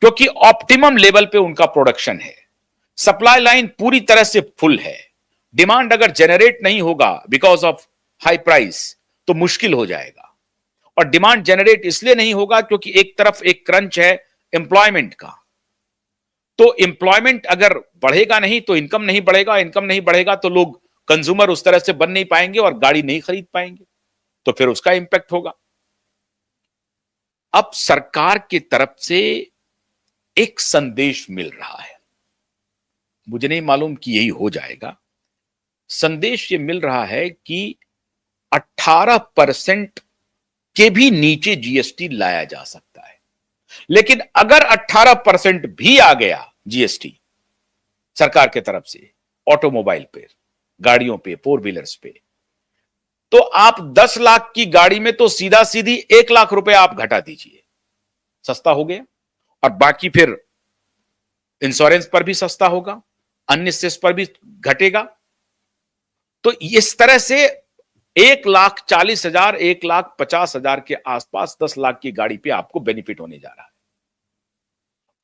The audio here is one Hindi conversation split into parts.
क्योंकि ऑप्टिमम लेवल पे उनका प्रोडक्शन है, सप्लाई लाइन पूरी तरह से फुल है। डिमांड अगर जनरेट नहीं होगा बिकॉज ऑफ हाई प्राइस तो मुश्किल हो जाएगा। और डिमांड जनरेट इसलिए नहीं होगा क्योंकि एक तरफ एक क्रंच है एम्प्लॉयमेंट का, तो एम्प्लॉयमेंट अगर बढ़ेगा नहीं तो इनकम नहीं बढ़ेगा, इनकम नहीं बढ़ेगा तो लोग कंज्यूमर उस तरह से बन नहीं पाएंगे और गाड़ी नहीं खरीद पाएंगे, तो फिर उसका इंपैक्ट होगा। अब सरकार की तरफ से एक संदेश मिल रहा है, मुझे नहीं मालूम कि यही हो जाएगा। संदेश ये मिल रहा है कि 18% के भी नीचे जीएसटी लाया जा सकता है। लेकिन अगर 18% भी आ गया जीएसटी सरकार की तरफ से ऑटोमोबाइल पे, गाड़ियों पे, फोर व्हीलर्स पे, तो आप 10 लाख की गाड़ी में तो सीधा सीधी 1 लाख रुपए आप घटा दीजिए, सस्ता हो गया। और बाकी फिर इंश्योरेंस पर भी सस्ता होगा, अन्य सेस पर भी घटेगा। तो इस तरह से 1,40,000, 1,50,000 के आसपास 10 लाख की गाड़ी पे आपको बेनिफिट होने जा रहा है।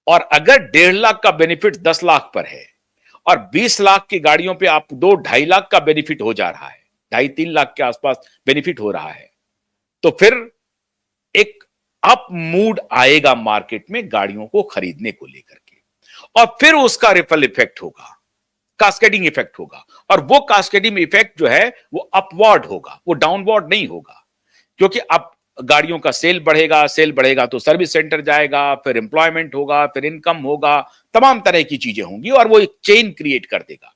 और अगर 1.5 लाख का बेनिफिट 10 लाख पर है और 20 लाख की गाड़ियों पे आप 2-2.5 लाख का बेनिफिट हो जा रहा है, 2.5-3 लाख के आसपास बेनिफिट हो रहा है, तो फिर एक अप मूड आएगा मार्केट में गाड़ियों को खरीदने को लेकर के, और फिर उसका रिपल इफेक्ट होगा, कास्केडिंग इफेक्ट होगा। और वो कास्केडिंग इफेक्ट जो है वो अपवर्ड होगा, वो डाउनवर्ड नहीं होगा। क्योंकि अब गाड़ियों का सेल बढ़ेगा, सेल बढ़ेगा तो सर्विस सेंटर जाएगा, फिर एम्प्लॉयमेंट होगा, फिर इनकम होगा, तमाम तरह की चीजें होंगी और वो एक चेन क्रिएट कर देगा,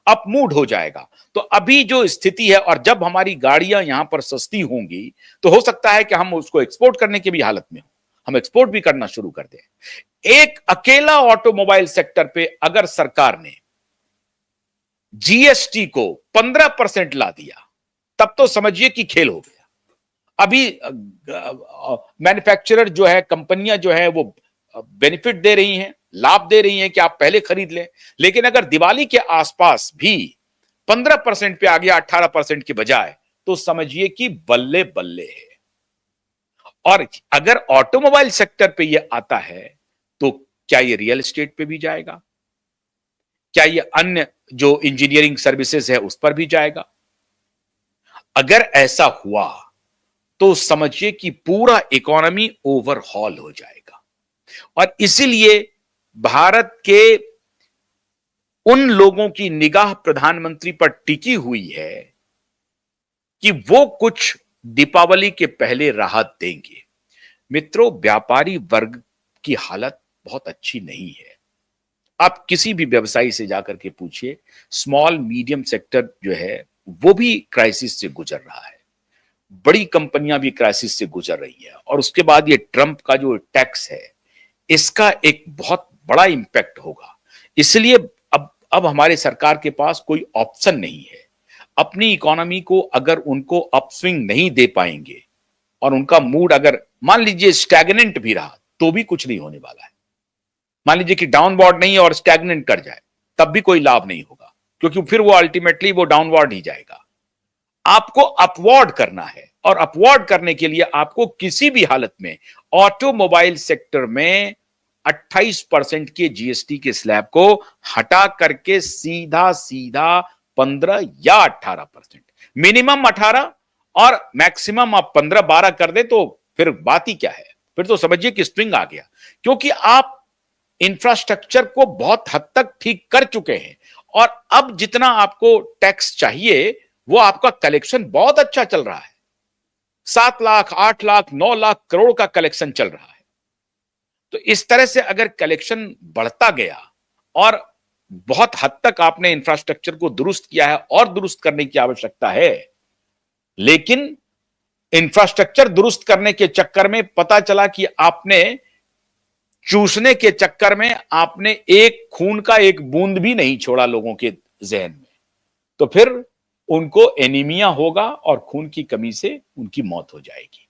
अप मूड हो जाएगा। तो अभी जो स्थिति है, और जब हमारी गाड़ियां यहां पर सस्ती होंगी तो हो सकता है कि हम उसको एक्सपोर्ट करने की भी हालत में हो, हम एक्सपोर्ट भी करना शुरू कर दें। एक अकेला ऑटोमोबाइल सेक्टर पे अगर सरकार ने जीएसटी को 15% ला दिया तब तो समझिए कि खेल हो गया। अभी मैन्युफैक्चरर जो है, कंपनियां जो है वो बेनिफिट दे रही हैं, लाभ दे रही हैं कि आप पहले खरीद लें। लेकिन अगर दिवाली के आसपास भी 15% पे आ गया 18% के बजाय, तो समझिए कि बल्ले बल्ले है। और अगर ऑटोमोबाइल सेक्टर पे ये आता है तो क्या ये रियल एस्टेट पे भी जाएगा? क्या ये अन्य जो इंजीनियरिंग सर्विसेज है उस पर भी जाएगा? अगर ऐसा हुआ तो समझिए कि पूरा इकोनॉमी ओवरहॉल हो जाएगा। और इसीलिए भारत के उन लोगों की निगाह प्रधानमंत्री पर टिकी हुई है कि वो कुछ दीपावली के पहले राहत देंगे। मित्रों, व्यापारी वर्ग की हालत बहुत अच्छी नहीं है। आप किसी भी व्यवसायी से जाकर के पूछिए, स्मॉल मीडियम सेक्टर जो है वो भी क्राइसिस से गुजर रहा है, बड़ी कंपनियां भी क्राइसिस से गुजर रही है। और उसके बाद ये ट्रंप का जो टैक्स है, इसका एक बहुत बड़ा इंपैक्ट होगा। इसलिए अब हमारे सरकार के पास कोई ऑप्शन नहीं है। अपनी इकोनॉमी को अगर उनको अपस्विंग नहीं दे पाएंगे और उनका मूड अगर मान लीजिए स्टैग्नेंट भी रहा तो भी कुछ नहीं होने वाला है। मान लीजिए कि डाउनवर्ड नहीं है और स्टैग्नेंट कर जाए, तब भी कोई लाभ नहीं होगा, क्योंकि फिर वो अल्टीमेटली वो डाउनवर्ड ही जाएगा। आपको अपवर्ड करना है, और अपवर्ड करने के लिए आपको किसी भी हालत में ऑटोमोबाइल सेक्टर में 28% के जीएसटी के स्लैब को हटा करके सीधा सीधा 15 या 18%, मिनिमम 18 और मैक्सिमम आप 15-12 कर दे तो फिर बात ही क्या है, फिर तो समझिए कि स्विंग आ गया। क्योंकि आप इंफ्रास्ट्रक्चर को बहुत हद तक ठीक कर चुके हैं और अब जितना आपको टैक्स चाहिए वो आपका कलेक्शन बहुत अच्छा चल रहा है। 7 लाख, 8 लाख, 9 लाख करोड़ का कलेक्शन चल रहा है। तो इस तरह से अगर कलेक्शन बढ़ता गया और बहुत हद तक आपने इंफ्रास्ट्रक्चर को दुरुस्त किया है और दुरुस्त करने की आवश्यकता है, लेकिन इंफ्रास्ट्रक्चर दुरुस्त करने के चक्कर में पता चला कि आपने चूसने के चक्कर में आपने एक खून का एक बूंद भी नहीं छोड़ा लोगों के जहन में, तो फिर उनको एनीमिया होगा और खून की कमी से उनकी मौत हो जाएगी।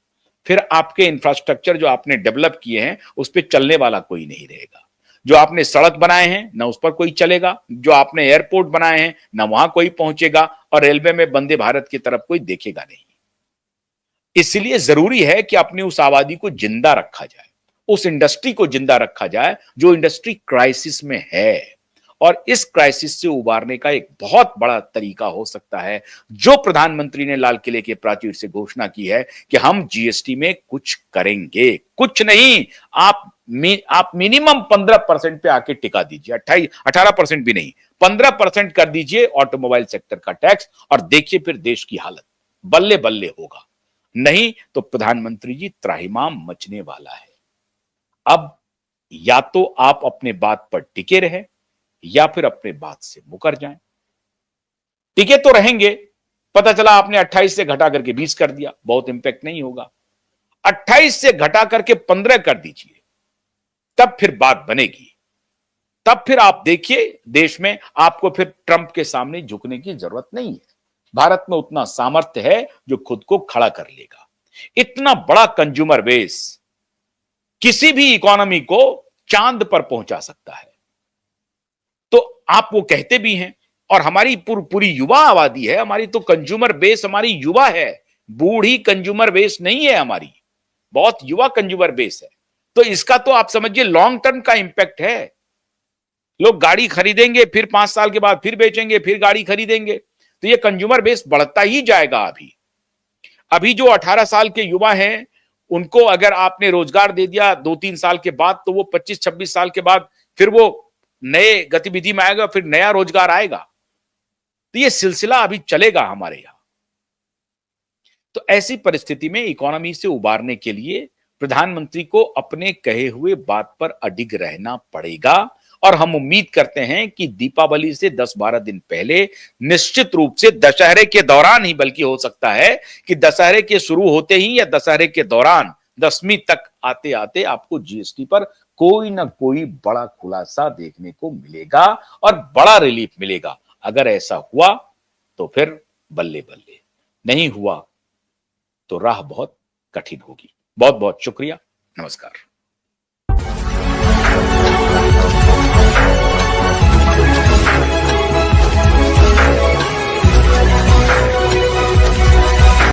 फिर आपके इंफ्रास्ट्रक्चर जो आपने डेवलप किए हैं उस पर चलने वाला कोई नहीं रहेगा। जो आपने सड़क बनाए हैं ना उस पर कोई चलेगा, जो आपने एयरपोर्ट बनाए हैं ना वहां कोई पहुंचेगा, और रेलवे में वंदे भारत की तरफ कोई देखेगा नहीं। इसलिए जरूरी है कि अपनी उस आबादी को जिंदा रखा जाए, उस इंडस्ट्री को जिंदा रखा जाए जो इंडस्ट्री क्राइसिस में है। और इस क्राइसिस से उबारने का एक बहुत बड़ा तरीका हो सकता है जो प्रधानमंत्री ने लाल किले के प्राचीर से घोषणा की है कि हम जीएसटी में कुछ करेंगे। कुछ नहीं, आप मिनिमम 15% पे आके टिका दीजिए, 18% भी नहीं, 15% कर दीजिए ऑटोमोबाइल सेक्टर का टैक्स, और देखिए फिर देश की हालत बल्ले बल्ले होगा। नहीं तो प्रधानमंत्री जी त्राहिमाम मचने वाला है। अब या तो आप अपने बात पर टिके रहे या फिर अपने बात से मुकर जाएं। टिके तो रहेंगे, पता चला आपने 28 से घटा करके 20 कर दिया, बहुत इंपैक्ट नहीं होगा। 28 से घटा करके 15 कर दीजिए, तब फिर बात बनेगी। तब फिर आप देखिए देश में आपको फिर ट्रंप के सामने झुकने की जरूरत नहीं है। भारत में उतना सामर्थ्य है जो खुद को खड़ा कर लेगा। इतना बड़ा कंज्यूमर बेस किसी भी इकोनॉमी को चांद पर पहुंचा सकता है। तो आप वो कहते भी हैं, और हमारी पूरी युवा आबादी है, हमारी तो कंज्यूमर बेस हमारी युवा है, बूढ़ी कंज्यूमर बेस नहीं है हमारी, बहुत युवा कंज्यूमर बेस है। तो इसका तो आप समझिए लॉन्ग टर्म का इंपैक्ट है। लोग गाड़ी खरीदेंगे, फिर 5 साल के बाद फिर बेचेंगे, फिर गाड़ी खरीदेंगे, तो ये कंज्यूमर बेस बढ़ता ही जाएगा। अभी जो 18 साल के युवा हैं उनको अगर आपने रोजगार दे दिया 2-3 साल के बाद, तो वो 25-26 साल के बाद फिर वो नए गतिविधि में आएगा, फिर नया रोजगार आएगा। तो ये सिलसिला अभी चलेगा हमारे यहां। तो ऐसी परिस्थिति में इकोनॉमी से उबारने के लिए प्रधानमंत्री को अपने कहे हुए बात पर अडिग रहना पड़ेगा। और हम उम्मीद करते हैं कि दीपावली से 10-12 दिन पहले, निश्चित रूप से दशहरे के दौरान ही, बल्कि हो सकता है कि दशहरे के शुरू होते ही या दशहरे के दौरान 10वीं तक आते आते आपको जीएसटी पर कोई ना कोई बड़ा खुलासा देखने को मिलेगा और बड़ा रिलीफ मिलेगा। अगर ऐसा हुआ तो फिर बल्ले बल्ले, नहीं हुआ तो राह बहुत कठिन होगी। बहुत बहुत शुक्रिया। नमस्कार।